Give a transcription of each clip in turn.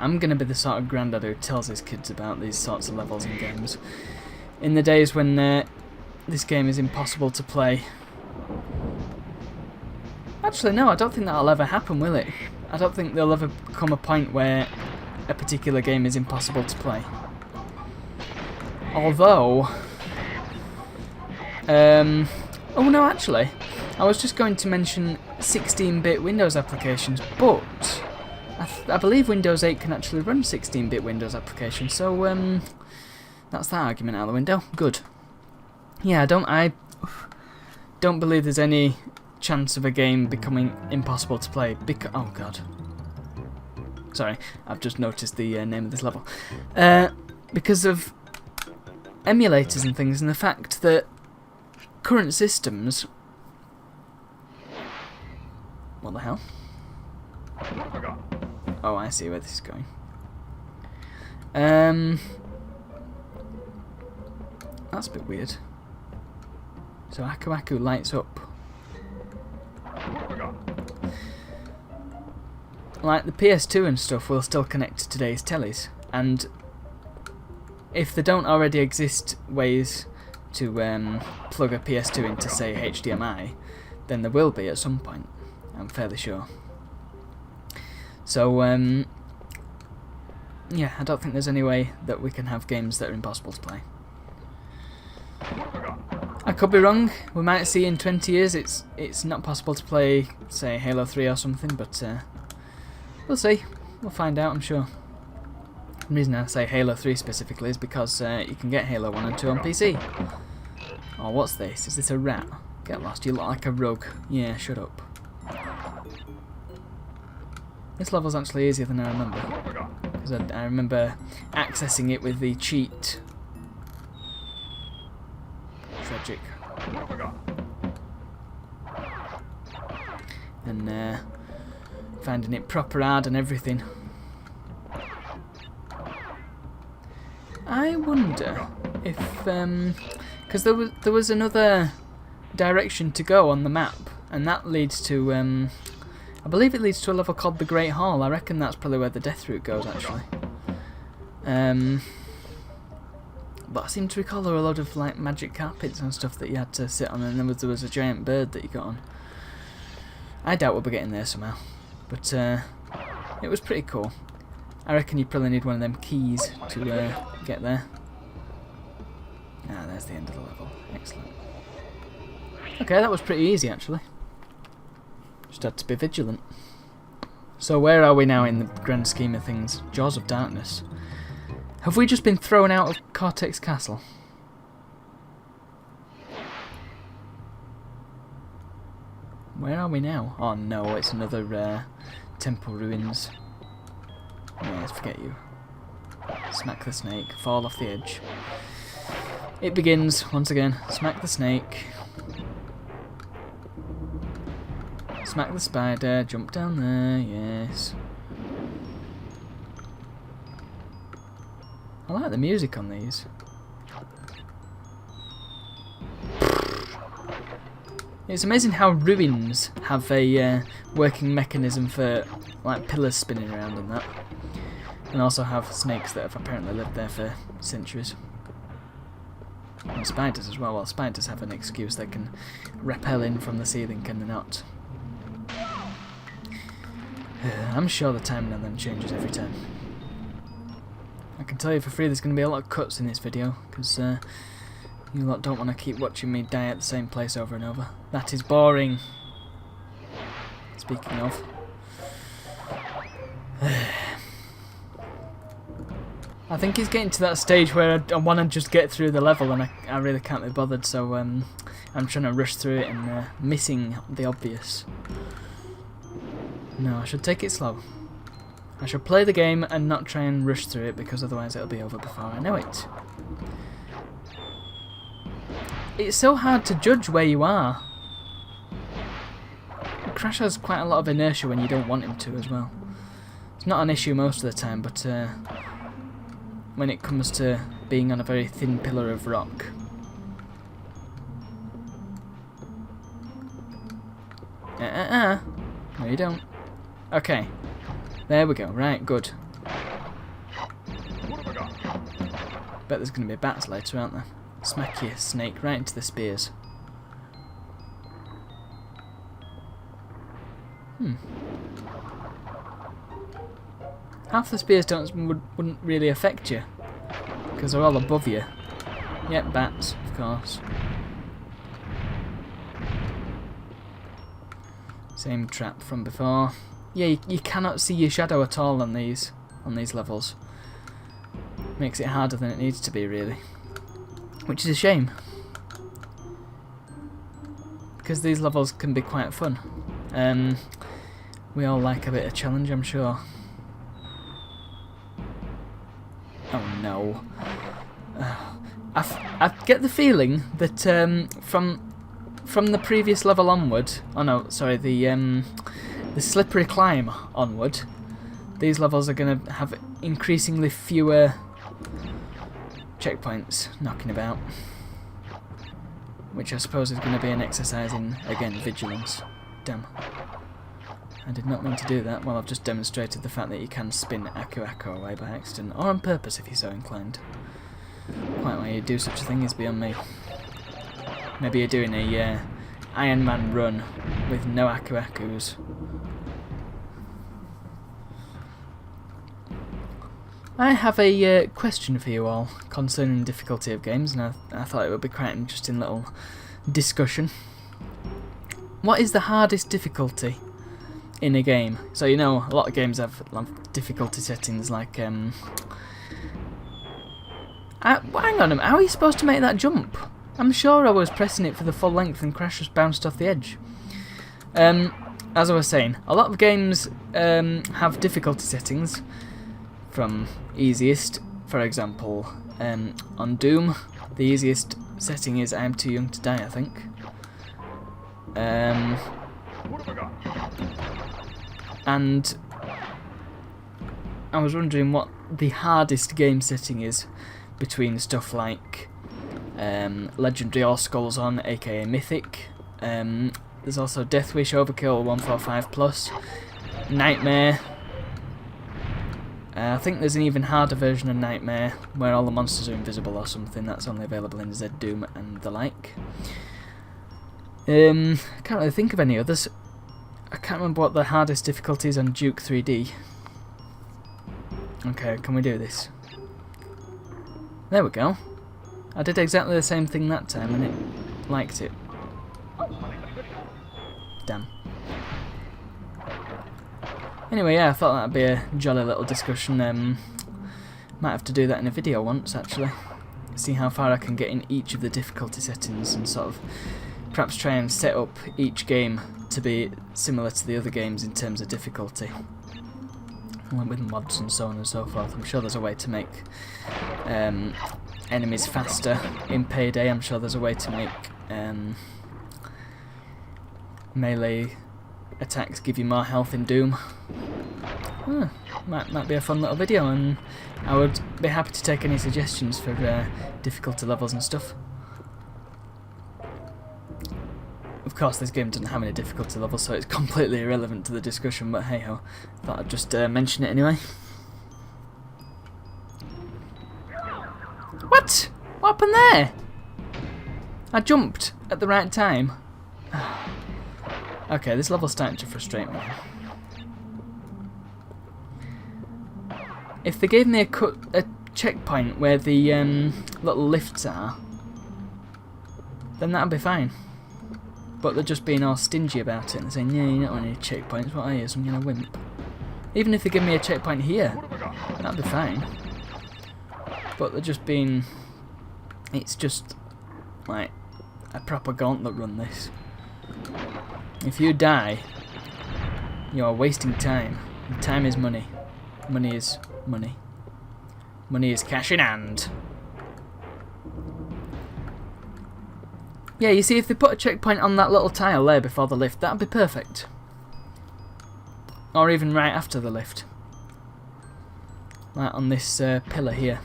I'm going to be the sort of granddad who tells his kids about these sorts of levels in games. In the days when this game is impossible to play. Actually, no, I don't think that'll ever happen, will it? I don't think there'll ever come a point where a particular game is impossible to play. Although... oh no, actually, I was just going to mention 16-bit Windows applications, but I believe Windows 8 can actually run 16-bit Windows applications, so that's that argument out the window. Good. Yeah, I don't believe there's any chance of a game becoming impossible to play because... oh god. Sorry, I've just noticed the name of this level. Because of emulators and things, and the fact that current systems... what the hell? Oh, I see where this is going. That's a bit weird. So Aku Aku lights up. Like the PS2 and stuff will still connect to today's tellies, and if there don't already exist ways to plug a PS2 into, say, HDMI, then there will be at some point, I'm fairly sure. So, yeah, I don't think there's any way that we can have games that are impossible to play. I could be wrong. We might see in 20 years it's not possible to play, say, Halo 3 or something, but we'll see. We'll find out, I'm sure. The reason I say Halo 3 specifically is because you can get Halo 1 and 2 on PC. Oh, what's this? Is this a rat? Get lost, you look like a rug. Yeah, shut up. This level's actually easier than I remember. Because I remember accessing it with the cheat. Tragic. And finding it proper hard and everything. I wonder if because there was another direction to go on the map, and that leads to I believe it leads to a level called the Great Hall. I reckon that's probably where the death route goes, actually. But I seem to recall there were a lot of like magic carpets and stuff that you had to sit on, and there was a giant bird that you got on. I doubt we'll be getting there somehow, but it was pretty cool. I reckon you probably need one of them keys to get there. Ah, there's the end of the level. Excellent. Okay, that was pretty easy actually. Just had to be vigilant. So where are we now in the grand scheme of things? Jaws of Darkness. Have we just been thrown out of Cortex Castle? Where are we now? Oh no, it's another temple ruins. Yes, forget you. Smack the snake, fall off the edge. It begins, once again. Smack the snake. Smack the spider, jump down there, yes. I like the music on these. It's amazing how ruins have a working mechanism for like pillars spinning around and that. And also have snakes that have apparently lived there for centuries. And spiders as well. Well, spiders have an excuse, they can rappel in from the ceiling, can they not? I'm sure the timing on them changes every time. I can tell you for free there's going to be a lot of cuts in this video, because you lot don't want to keep watching me die at the same place over and over. That is boring. Speaking of. I think he's getting to that stage where I want to just get through the level and I really can't be bothered, so I'm trying to rush through it and missing the obvious. No, I should take it slow. I should play the game and not try and rush through it, because otherwise it'll be over before I know it. It's so hard to judge where you are. Crash has quite a lot of inertia when you don't want him to as well. It's not an issue most of the time, but when it comes to being on a very thin pillar of rock. No you don't. Okay, there we go, right, good. Bet there's going to be bats later, aren't there? Smack your snake right into the spears. Half the spears wouldn't really affect you, because they're all above you. Yep, bats, of course. Same trap from before. Yeah, you cannot see your shadow at all on these levels. Makes it harder than it needs to be, really. Which is a shame, because these levels can be quite fun. We all like a bit of challenge, I'm sure. Oh no. I get the feeling that from the previous level onward, oh no, sorry, the slippery climb onward, these levels are going to have increasingly fewer checkpoints knocking about, which I suppose is going to be an exercise in, again, vigilance. Damn. I did not mean to do that. Well, I've just demonstrated the fact that you can spin Aku Aku away by accident, or on purpose if you're so inclined. Quite why you do such a thing is beyond me. Maybe you're doing a Iron Man run with no Aku Akus. I have a question for you all concerning difficulty of games, and I thought it would be quite an interesting little discussion. What is the hardest difficulty in a game? So you know, a lot of games have difficulty settings like hang on, how are you supposed to make that jump? I'm sure I was pressing it for the full length and Crash just bounced off the edge. As I was saying, a lot of games have difficulty settings from easiest. For example, on Doom, the easiest setting is I am too young to die, I think. And I was wondering what the hardest game setting is between stuff like Legendary or Skulls On, aka Mythic. There's also Death Wish, Overkill, 145+, Nightmare. I think there's an even harder version of Nightmare where all the monsters are invisible or something. That's only available in Z Doom and the like. I can't really think of any others. I can't remember what the hardest difficulty is on Duke 3D. Okay, can we do this? There we go. I did exactly the same thing that time and it liked it. Damn. Anyway, yeah, I thought that'd be a jolly little discussion. Might have to do that in a video once, actually. See how far I can get in each of the difficulty settings and sort of perhaps try and set up each game to be similar to the other games in terms of difficulty. With mods and so on and so forth. I'm sure there's a way to make enemies faster in Payday. I'm sure there's a way to make melee attacks give you more health in Doom. Might be a fun little video, and I would be happy to take any suggestions for difficulty levels and stuff. Of course, this game doesn't have any difficulty levels, so it's completely irrelevant to the discussion, but hey ho, thought I'd just mention it anyway. What? What happened there? I jumped at the right time. Okay, this level's starting to frustrate me. If they gave me a checkpoint where the little lifts are, then that'd be fine. But they're just being all stingy about it and saying, yeah, you don't want any checkpoints, what are you, some kind of wimp? Even if they give me a checkpoint here, that'd be fine. But they're just being... It's just like a proper gauntlet run, this. If you die, you are wasting time. And time is money. Money is money. Money is cash in hand. Yeah, you see, if they put a checkpoint on that little tile there before the lift, that'd be perfect. Or even right after the lift. Like on this pillar here.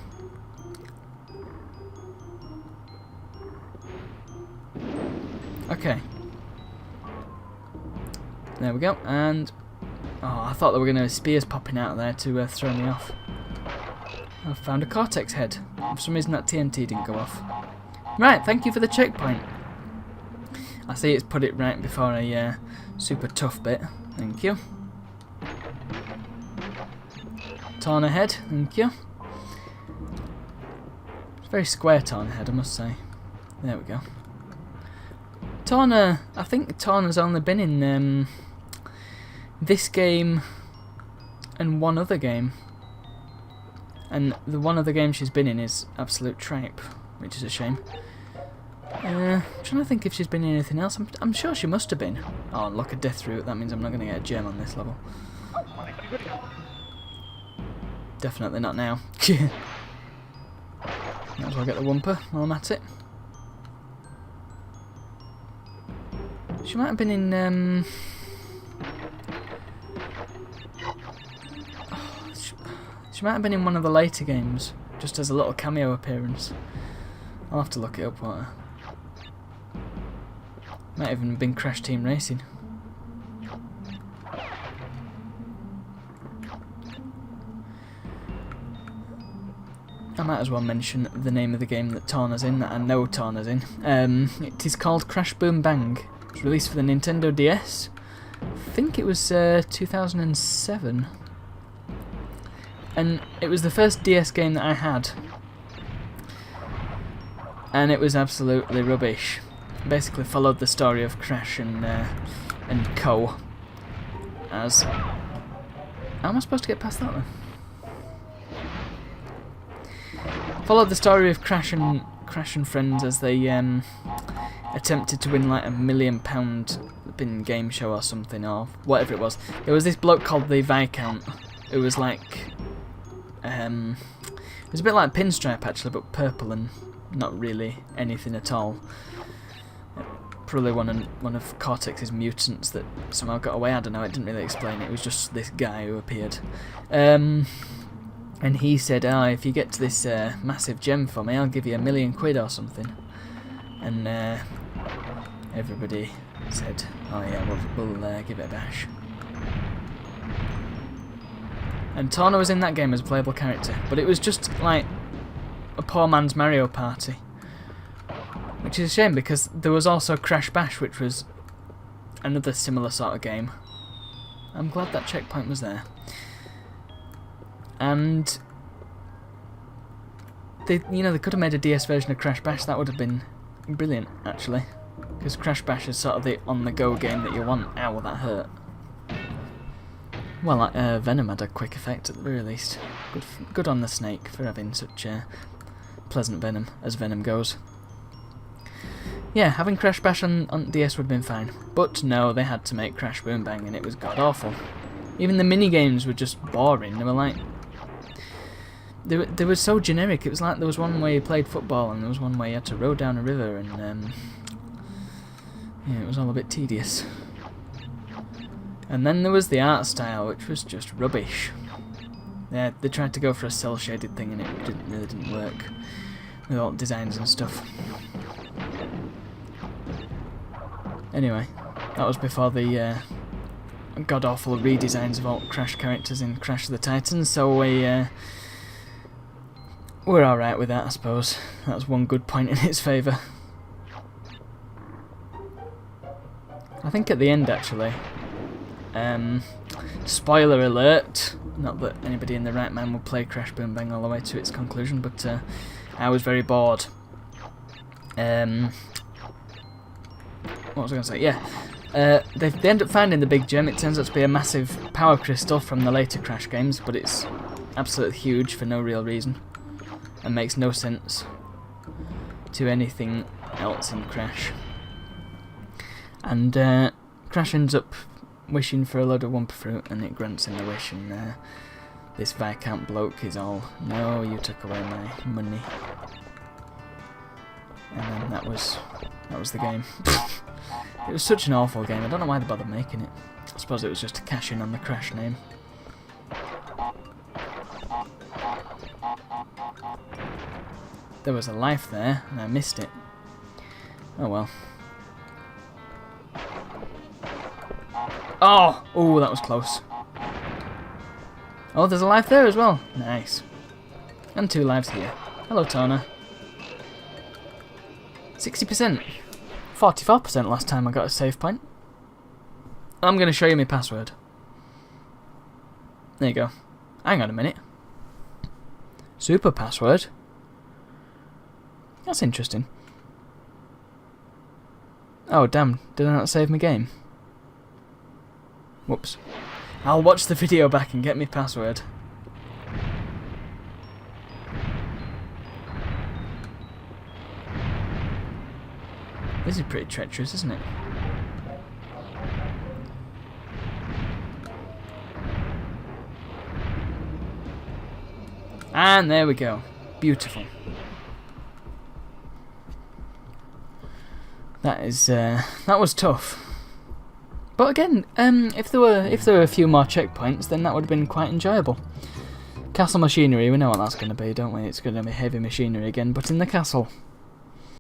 Okay. There we go, and... Oh, I thought there were going to be spears popping out there to throw me off. I've found a Cortex head. For some reason that TNT didn't go off. Right, thank you for the checkpoint. I see it's put it right before a super tough bit. Thank you. Torn ahead, thank you. It's a very square torn head, I must say. There we go. Torna, I think Torna's only been in this game and one other game. And the one other game she's been in is absolute tripe, which is a shame. I'm trying to think if she's been in anything else. I'm sure she must have been. Oh, look, a death route. That means I'm not going to get a gem on this level. Definitely not now. Might as well get the Wumper while I'm at it. She might have been in... She might have been in one of the later games, just as a little cameo appearance. I'll have to look it up, won't I? Might even have been Crash Team Racing. I might as well mention the name of the game that Torna's in, that I know Torna's in. It is called Crash Boom Bang. It was released for the Nintendo DS. I think it was 2007. And it was the first DS game that I had. And it was absolutely rubbish. Basically followed the story of Crash and Co. As... How am I supposed to get past that then? Followed the story of Crash and friends as they attempted to win like £1 million in game show or something, or whatever it was. There was this bloke called the Viscount. It was like... it was a bit like Pinstripe actually, but purple and not really anything at all. Probably one of Cortex's mutants that somehow got away. I don't know, it didn't really explain it. It was just this guy who appeared. And he said, oh, if you get to this massive gem for me, I'll give you £1 million or something. And everybody said, oh yeah, we'll give it a bash. And Torna was in that game as a playable character, but it was just like a poor man's Mario Party. Which is a shame, because there was also Crash Bash, which was another similar sort of game. I'm glad that checkpoint was there. And they could have made a DS version of Crash Bash. That would have been brilliant, actually, because Crash Bash is sort of the on-the-go game that you want. Ow, that hurt. Well, Venom had a quick effect at the very least. Good on the snake for having such pleasant venom, as Venom goes. Yeah, having Crash Bash on DS would have been fine, but no, they had to make Crash Boom Bang, and it was god awful. Even the mini games were just boring. They were like, they were so generic. It was like there was one where you played football, and there was one where you had to row down a river, and yeah, it was all a bit tedious. And then there was the art style, which was just rubbish. Yeah, they tried to go for a cel-shaded thing, and it really didn't work with all designs and stuff. Anyway, that was before the god-awful redesigns of all Crash characters in Crash of the Titans, so we're alright with that, I suppose. That's one good point in its favour. I think at the end, actually, spoiler alert, not that anybody in their right mind would play Crash Boom Bang all the way to its conclusion, but I was very bored. What was I going to say? Yeah. They end up finding the big gem. It turns out to be a massive power crystal from the later Crash games, but it's absolutely huge for no real reason, and makes no sense to anything else in Crash. And Crash ends up wishing for a load of Wumpa Fruit, and it grants him the wish, and this Viscount bloke is all, no, you took away my money. And then that was the game. It was such an awful game. I don't know why they bothered making it. I suppose it was just to cash in on the Crash name. There was a life there, and I missed it. Oh well. Oh! Oh, that was close. Oh, there's a life there as well. Nice. And 2 lives here. Hello, Tona. 60%. 44% last time I got a save point. I'm going to show you my password. There you go. Hang on a minute. Super password. That's interesting. Oh, damn. Did I not save my game? Whoops. I'll watch the video back and get my password. This is pretty treacherous, isn't it? And there we go. Beautiful. That was tough. But again, if there were a few more checkpoints, then that would have been quite enjoyable. Castle machinery, we know what that's going to be, don't we? It's going to be heavy machinery again, but in the castle.